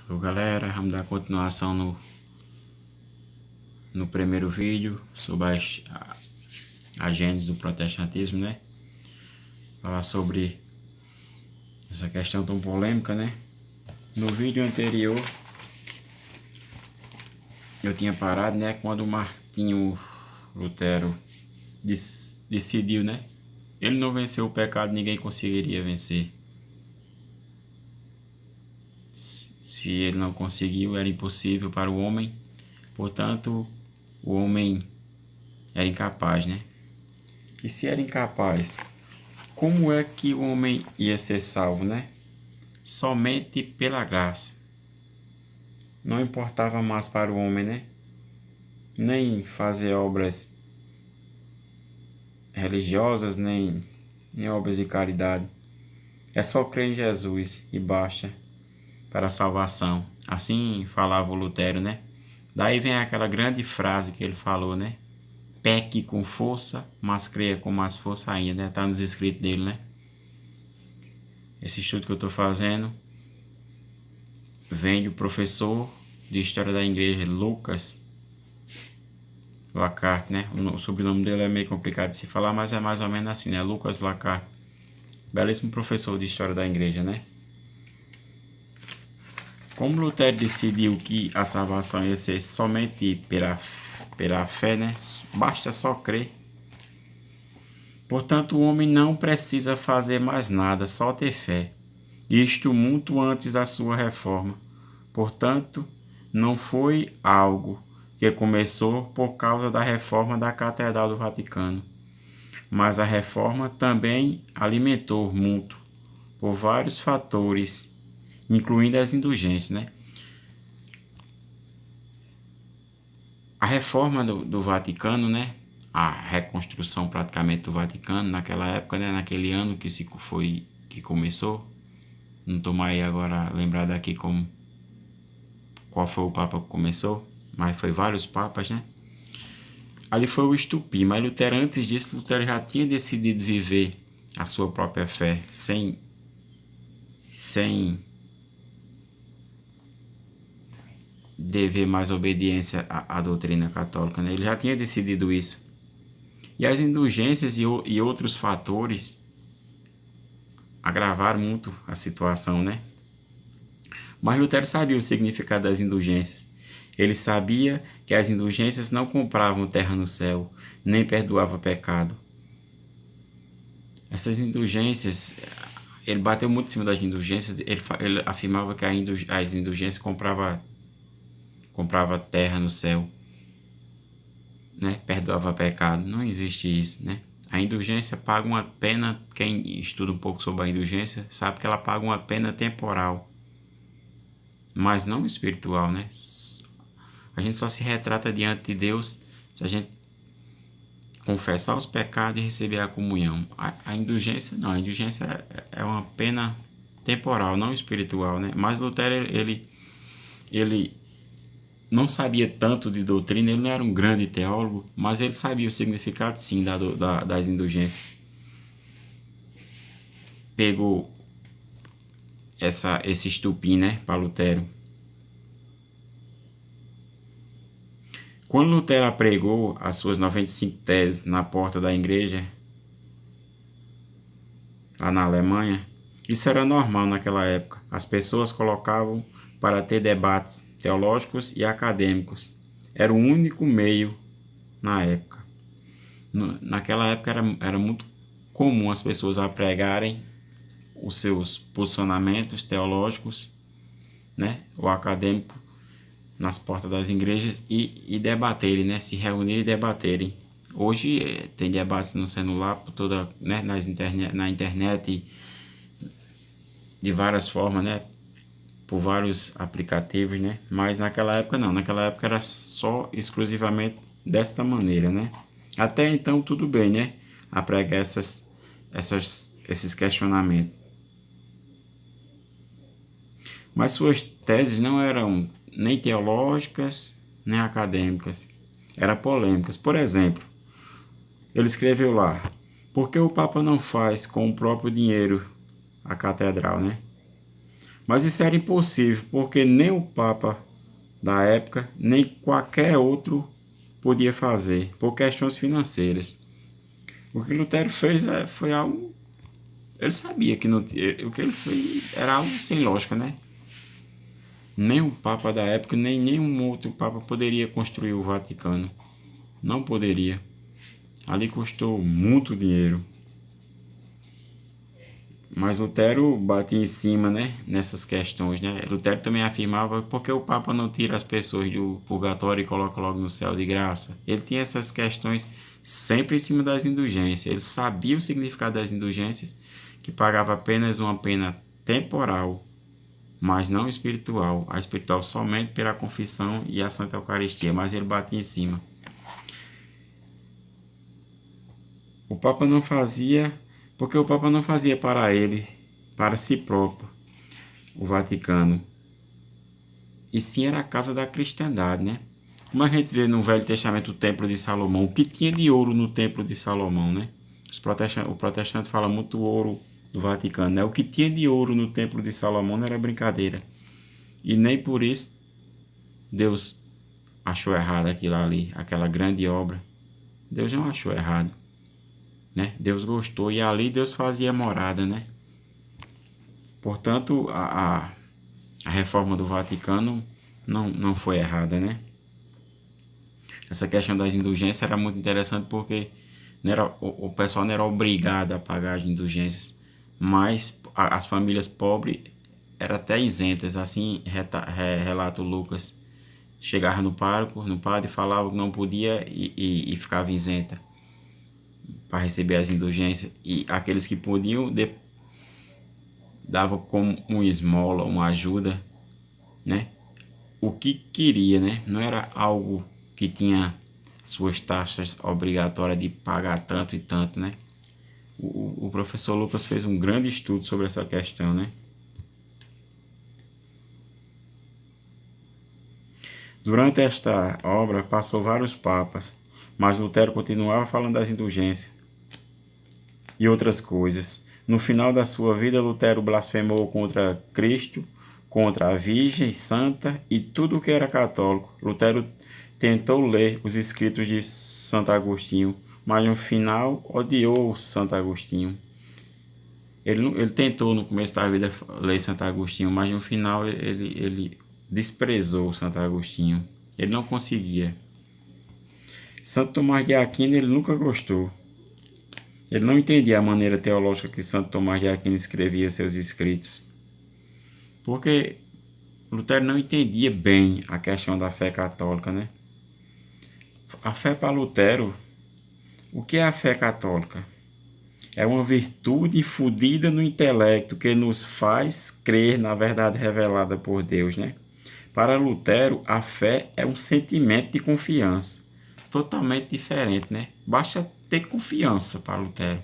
Então, galera, vamos dar continuação no primeiro vídeo sobre a gênese do protestantismo, né? Falar sobre essa questão tão polêmica, né? No vídeo anterior eu tinha parado, né? Quando o Martinho Lutero decidiu, né? Ele não venceu o pecado, ninguém conseguiria vencer. Se ele não conseguiu, era impossível para o homem. Portanto, o homem era incapaz, né? E se era incapaz, como é que o homem ia ser salvo, né? Somente pela graça. Não importava mais para o homem, né? Nem fazer obras religiosas, nem obras de caridade. É só crer em Jesus e basta para a salvação. Assim falava o Lutero, né? Daí vem aquela grande frase que ele falou, né? Peque com força, mas creia com mais força ainda, né? Tá nos escritos dele, né? Esse estudo que eu estou fazendo vem do professor de História da Igreja, Lucas Lacarte, né? O sobrenome dele é meio complicado de se falar, mas é mais ou menos assim, né? Lucas Lacarte. Belíssimo professor de História da Igreja, né? Como Lutero decidiu que a salvação ia ser somente pela fé, né? Basta só crer. Portanto, o homem não precisa fazer mais nada, só ter fé. Isto muito antes da sua reforma. Portanto, não foi algo que começou por causa da reforma da Catedral do Vaticano, mas a reforma também alimentou muito por vários fatores, incluindo as indulgências, né? A reforma do Vaticano, né? A reconstrução praticamente do Vaticano naquela época, né? Naquele ano que começou. Não estou mais agora lembrado aqui qual foi o Papa que começou, mas foi vários papas, né? Ali foi o estupim, mas Lutero, antes disso, Lutero já tinha decidido viver a sua própria fé, sem dever mais obediência à doutrina católica, né? Ele já tinha decidido isso. E as indulgências e outros fatores agravaram muito a situação, né? Mas Lutero sabia o significado das indulgências. Ele sabia que as indulgências não compravam terra no céu, nem perdoavam pecado. Essas indulgências, ele bateu muito em cima das indulgências, ele afirmava que as indulgências compravam terra no céu, né? Perdoava pecado. Não existe isso, né? A indulgência paga uma pena, quem estuda um pouco sobre a indulgência sabe que ela paga uma pena temporal, mas não espiritual, né? A gente só se retrata diante de Deus se a gente confessar os pecados e receber a comunhão. A indulgência não, a indulgência é uma pena temporal, não espiritual, né? Mas Lutero, ele não sabia tanto de doutrina, ele não era um grande teólogo, mas ele sabia o significado, sim, das indulgências. Pegou esse estupim, né, para Lutero. Quando Lutero pregou as suas 95 teses na porta da igreja, lá na Alemanha, isso era normal naquela época. As pessoas colocavam para ter debates teológicos e acadêmicos. Era o único meio na época. Naquela época era muito comum as pessoas pregarem os seus posicionamentos teológicos, né, ou acadêmicos, nas portas das igrejas e debaterem, né, se reunirem e debaterem. Hoje tem debates no celular, por toda, né, na internet, de várias formas, né, por vários aplicativos, né, mas naquela época não, naquela época era só exclusivamente desta maneira, né. Até então tudo bem, né, a pregar esses questionamentos. Mas suas teses não eram nem teológicas, nem acadêmicas. Eram polêmicas. Por exemplo, ele escreveu lá: por que o Papa não faz com o próprio dinheiro a catedral, né? Mas isso era impossível, porque nem o Papa da época, nem qualquer outro podia fazer, por questões financeiras. O que Lutero fez foi algo. Ele sabia que não, o que ele fez era algo sem lógica, né? Nem o Papa da época, nem nenhum outro Papa poderia construir o Vaticano. Não poderia. Ali custou muito dinheiro. Mas Lutero batia em cima, né, nessas questões, né? Lutero também afirmava porque o Papa não tira as pessoas do purgatório e coloca logo no céu de graça. Ele tinha essas questões sempre em cima das indulgências. Ele sabia o significado das indulgências, que pagava apenas uma pena temporal, mas não espiritual. A espiritual somente pela confissão e a Santa Eucaristia, mas ele batia em cima. O Papa não fazia, porque o Papa não fazia para ele, para si próprio, o Vaticano. E sim era a casa da cristandade, né? Como a gente vê no Velho Testamento o Templo de Salomão, o que tinha de ouro no Templo de Salomão, né? O protestante fala muito do ouro do Vaticano, né? O que tinha de ouro no Templo de Salomão não era brincadeira. E nem por isso Deus achou errado aquilo ali, aquela grande obra. Deus não achou errado, né? Deus gostou e ali Deus fazia morada, né? Portanto, a reforma do Vaticano não foi errada, né? Essa questão das indulgências era muito interessante porque não era, o pessoal não era obrigado a pagar as indulgências, mas as famílias pobres eram até isentas, assim relata o Lucas. Chegava no pároco, no padre, falava que não podia e ficava isenta para receber as indulgências. E aqueles que podiam davam como uma esmola, uma ajuda, né? O que queria, né? Não era algo que tinha suas taxas obrigatórias de pagar tanto e tanto, né? O professor Lucas fez um grande estudo sobre essa questão, né? Durante esta obra passou vários papas, mas Lutero continuava falando das indulgências e outras coisas. No final da sua vida, Lutero blasfemou contra Cristo, contra a Virgem Santa e tudo o que era católico. Lutero tentou ler os escritos de Santo Agostinho, mas no final odiou Santo Agostinho. Ele tentou no começo da vida ler Santo Agostinho, mas no final ele desprezou Santo Agostinho. Ele não conseguia. Santo Tomás de Aquino ele nunca gostou. Ele não entendia a maneira teológica que Santo Tomás de Aquino escrevia seus escritos. Porque Lutero não entendia bem a questão da fé católica, né? A fé para Lutero, o que é a fé católica? É uma virtude infundida no intelecto que nos faz crer na verdade revelada por Deus, né? Para Lutero, a fé é um sentimento de confiança, totalmente diferente, né? Basta ter confiança para Lutero.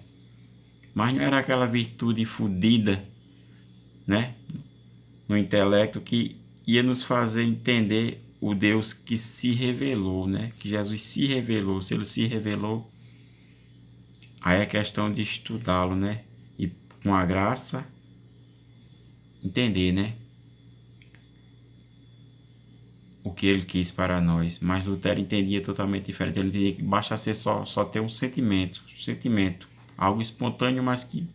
Mas não era aquela virtude infundida, né, no intelecto que ia nos fazer entender o Deus que se revelou, né? Que Jesus se revelou. Se ele se revelou, aí é questão de estudá-lo, né? E com a graça entender, né? O que ele quis para nós. Mas Lutero entendia totalmente diferente. Ele entendia que basta ser só ter um sentimento, algo espontâneo, mas que